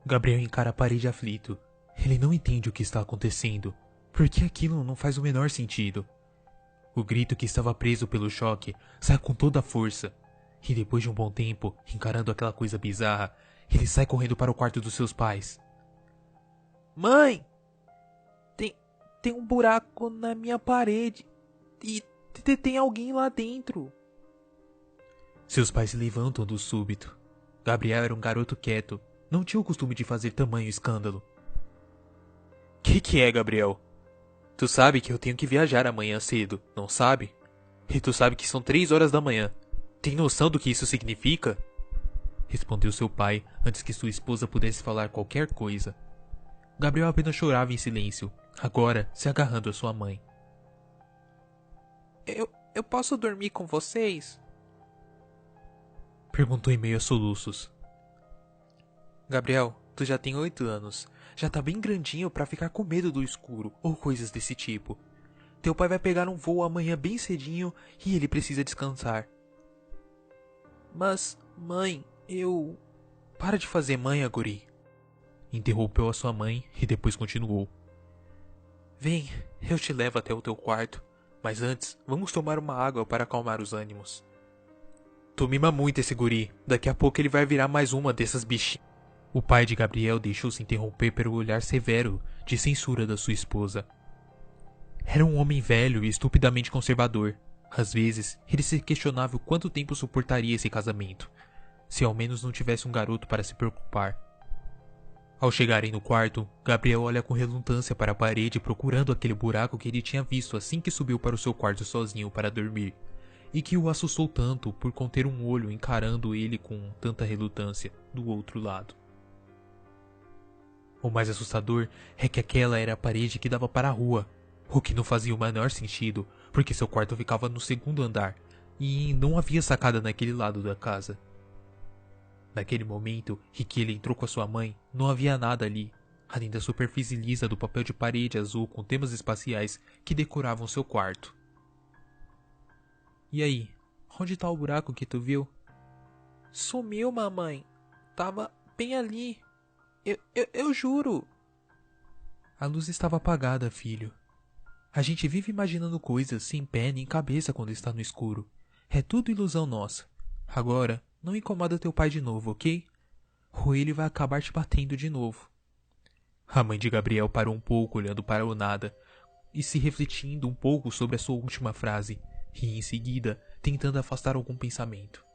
Gabriel encara a parede aflito. Ele não entende o que está acontecendo, porque aquilo não faz o menor sentido. O grito que estava preso pelo choque sai com toda a força, e depois de um bom tempo, encarando aquela coisa bizarra, ele sai correndo para o quarto dos seus pais. Mãe! Tem um buraco na minha parede e tem alguém lá dentro. Seus pais se levantam do súbito. Gabriel era um garoto quieto, não tinha o costume de fazer tamanho escândalo. Que é, Gabriel? Tu sabe que eu tenho que viajar amanhã cedo, não sabe? E tu sabe que são 3 horas da manhã. Tem noção do que isso significa? Respondeu seu pai antes que sua esposa pudesse falar qualquer coisa. Gabriel apenas chorava em silêncio, agora se agarrando à sua mãe. Eu posso dormir com vocês? Perguntou em meio a soluços. Gabriel, tu já tem 8 anos. Já tá bem grandinho pra ficar com medo do escuro ou coisas desse tipo. Teu pai vai pegar um voo amanhã bem cedinho e ele precisa descansar. Mas, mãe, eu... Para de fazer manha, guri. Interrompeu a sua mãe e depois continuou. Vem, eu te levo até o teu quarto. Mas antes, vamos tomar uma água para acalmar os ânimos. Tu mima muito esse guri. Daqui a pouco ele vai virar mais uma dessas bichinhas. O pai de Gabriel deixou-se interromper pelo olhar severo de censura da sua esposa. Era um homem velho e estupidamente conservador. Às vezes, ele se questionava o quanto tempo suportaria esse casamento, se ao menos não tivesse um garoto para se preocupar. Ao chegarem no quarto, Gabriel olha com relutância para a parede procurando aquele buraco que ele tinha visto assim que subiu para o seu quarto sozinho para dormir, e que o assustou tanto por conter um olho encarando ele com tanta relutância do outro lado. O mais assustador é que aquela era a parede que dava para a rua, o que não fazia o menor sentido, porque seu quarto ficava no 2º andar, e não havia sacada naquele lado da casa. Naquele momento em que ele entrou com a sua mãe, não havia nada ali, além da superfície lisa do papel de parede azul com temas espaciais que decoravam seu quarto. E aí, onde tá o buraco que tu viu? Sumiu, mamãe. Tava bem ali. Eu juro. A luz estava apagada, filho. A gente vive imaginando coisas sem pé nem cabeça quando está no escuro. É tudo ilusão nossa. Agora, não incomoda teu pai de novo, ok? Ou ele vai acabar te batendo de novo. A mãe de Gabriel parou um pouco olhando para o nada e se refletindo um pouco sobre a sua última frase, e em seguida tentando afastar algum pensamento.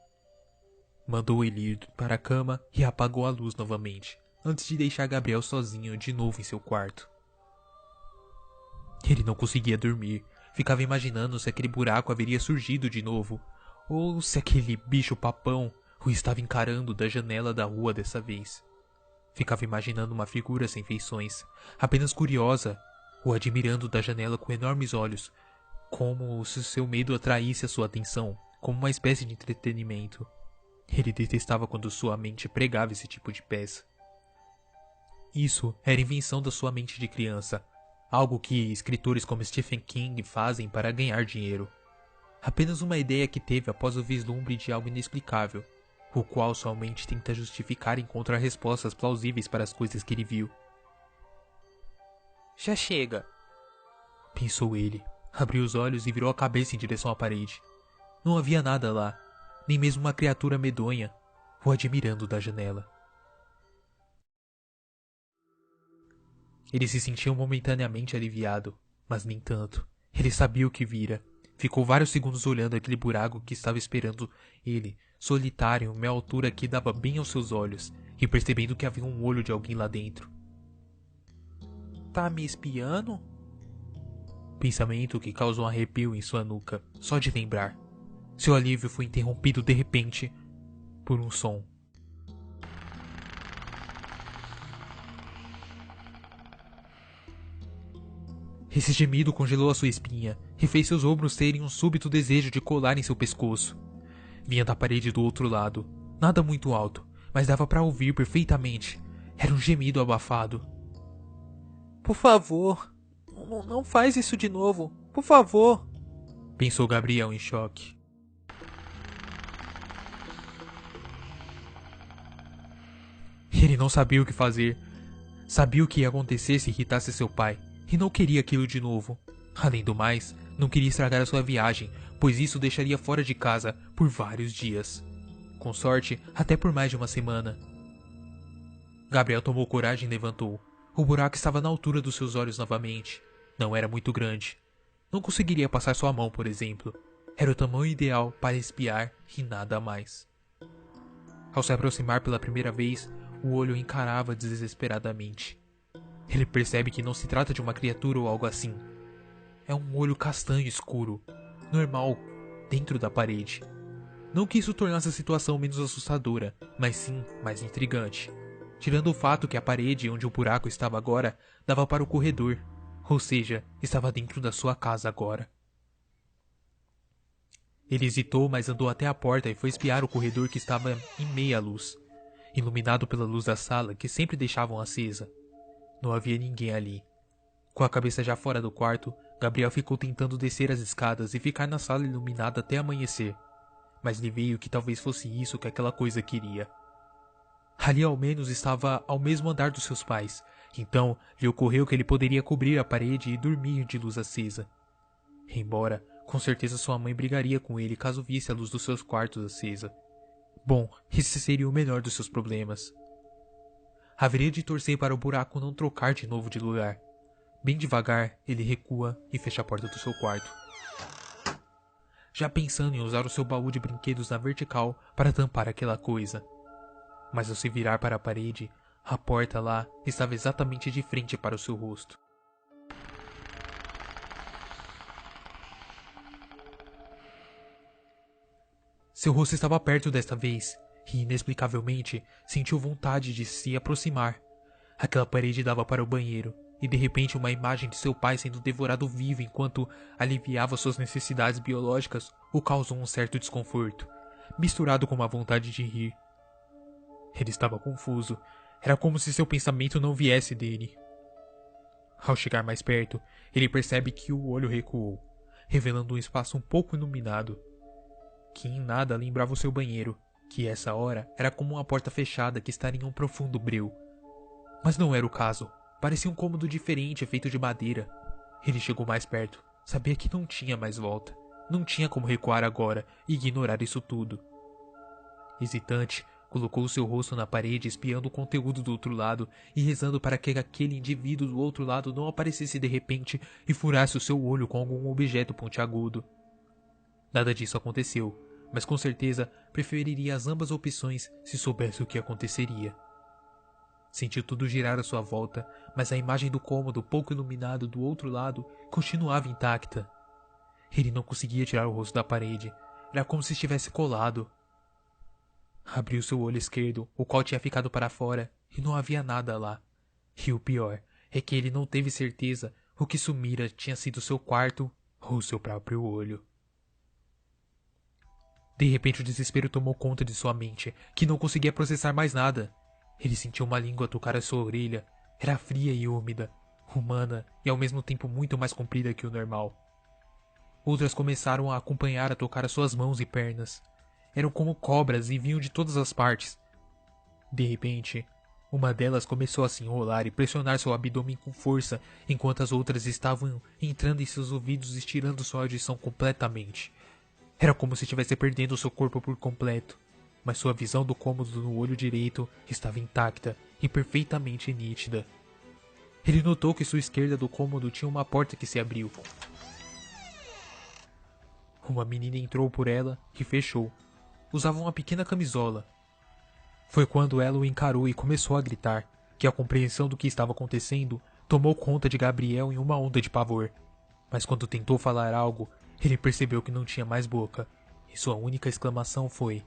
Mandou ele ir para a cama e apagou a luz novamente, antes de deixar Gabriel sozinho de novo em seu quarto. Ele não conseguia dormir, ficava imaginando se aquele buraco haveria surgido de novo, ou se aquele bicho papão o estava encarando da janela da rua dessa vez. Ficava imaginando uma figura sem feições, apenas curiosa, o admirando da janela com enormes olhos, como se seu medo atraísse a sua atenção, como uma espécie de entretenimento. Ele detestava quando sua mente pregava esse tipo de peça. Isso era invenção da sua mente de criança, algo que escritores como Stephen King fazem para ganhar dinheiro. Apenas uma ideia que teve após o vislumbre de algo inexplicável, o qual sua mente tenta justificar e encontrar respostas plausíveis para as coisas que ele viu. Já chega, pensou ele. Abriu os olhos e virou a cabeça em direção à parede. Não havia nada lá, nem mesmo uma criatura medonha, o admirando da janela. Ele se sentiu momentaneamente aliviado, mas nem tanto. Ele sabia o que vira. Ficou vários segundos olhando aquele buraco que estava esperando ele, solitário, em uma altura que dava bem aos seus olhos, e percebendo que havia um olho de alguém lá dentro. Tá me espiando? Pensamento que causou um arrepio em sua nuca, só de lembrar. Seu alívio foi interrompido de repente por um som. Esse gemido congelou a sua espinha e fez seus ombros terem um súbito desejo de colar em seu pescoço. Vinha da parede do outro lado, nada muito alto, mas dava para ouvir perfeitamente. Era um gemido abafado. Por favor, não faz isso de novo, por favor, pensou Gabriel em choque. Ele Ele não sabia o que fazer. Sabia o que ia acontecer se irritasse seu pai, e não queria aquilo de novo. Além do mais, não queria estragar a sua viagem, pois isso o deixaria fora de casa por vários dias. Com sorte, até por mais de uma semana. Gabriel tomou coragem e levantou. O buraco estava na altura dos seus olhos novamente. Não era muito grande. Não conseguiria passar sua mão, por exemplo. Era o tamanho ideal para espiar e nada mais. Ao se aproximar pela primeira vez, o olho o encarava desesperadamente. Ele percebe que não se trata de uma criatura ou algo assim. É um olho castanho escuro, normal, dentro da parede. Não que isso tornasse a situação menos assustadora, mas sim mais intrigante. Tirando o fato que a parede onde o buraco estava agora dava para o corredor, ou seja, estava dentro da sua casa agora. Ele hesitou, mas andou até a porta e foi espiar o corredor que estava em meia luz, iluminado pela luz da sala que sempre deixavam acesa. Não havia ninguém ali. Com a cabeça já fora do quarto, Gabriel ficou tentando descer as escadas e ficar na sala iluminada até amanhecer. Mas lhe veio que talvez fosse isso que aquela coisa queria. Ali ao menos estava ao mesmo andar dos seus pais, então lhe ocorreu que ele poderia cobrir a parede e dormir de luz acesa. Embora, com certeza sua mãe brigaria com ele caso visse a luz dos seus quartos acesa. Bom, esse seria o menor dos seus problemas. Haveria de torcer para o buraco não trocar de novo de lugar. Bem devagar, ele recua e fecha a porta do seu quarto. Já pensando em usar o seu baú de brinquedos na vertical para tampar aquela coisa. Mas ao se virar para a parede, a porta lá estava exatamente de frente para o seu rosto. Seu rosto estava perto desta vez, e inexplicavelmente sentiu vontade de se aproximar. Aquela parede dava para o banheiro, e de repente uma imagem de seu pai sendo devorado vivo enquanto aliviava suas necessidades biológicas o causou um certo desconforto, misturado com uma vontade de rir. Ele estava confuso. Era como se seu pensamento não viesse dele. Ao chegar mais perto, ele percebe que o olho recuou, revelando um espaço um pouco iluminado, que em nada lembrava o seu banheiro, que essa hora era como uma porta fechada que estaria em um profundo breu. Mas não era o caso. Parecia um cômodo diferente, feito de madeira. Ele chegou mais perto. Sabia que não tinha mais volta. Não tinha como recuar agora e ignorar isso tudo. Hesitante, colocou seu rosto na parede, espiando o conteúdo do outro lado e rezando para que aquele indivíduo do outro lado não aparecesse de repente e furasse o seu olho com algum objeto pontiagudo. Nada disso aconteceu, mas com certeza preferiria as ambas opções se soubesse o que aconteceria. Sentiu tudo girar à sua volta, mas a imagem do cômodo pouco iluminado do outro lado continuava intacta. Ele não conseguia tirar o rosto da parede. Era como se estivesse colado. Abriu seu olho esquerdo, o qual tinha ficado para fora, e não havia nada lá. E o pior é que ele não teve certeza o que sumira tinha sido seu quarto ou seu próprio olho. De repente o desespero tomou conta de sua mente, que não conseguia processar mais nada. Ele sentiu uma língua tocar a sua orelha. Era fria e úmida, humana e ao mesmo tempo muito mais comprida que o normal. Outras começaram a acompanhar a tocar as suas mãos e pernas. Eram como cobras e vinham de todas as partes. De repente, uma delas começou a se enrolar e pressionar seu abdômen com força, enquanto as outras estavam entrando em seus ouvidos, estirando sua audição completamente. Era como se estivesse perdendo seu corpo por completo, mas sua visão do cômodo no olho direito estava intacta e perfeitamente nítida. Ele notou que sua esquerda do cômodo tinha uma porta que se abriu. Uma menina entrou por ela e fechou. Usava uma pequena camisola. Foi quando ela o encarou e começou a gritar, que a compreensão do que estava acontecendo tomou conta de Gabriel em uma onda de pavor. Mas quando tentou falar algo, ele percebeu que não tinha mais boca, e sua única exclamação foi: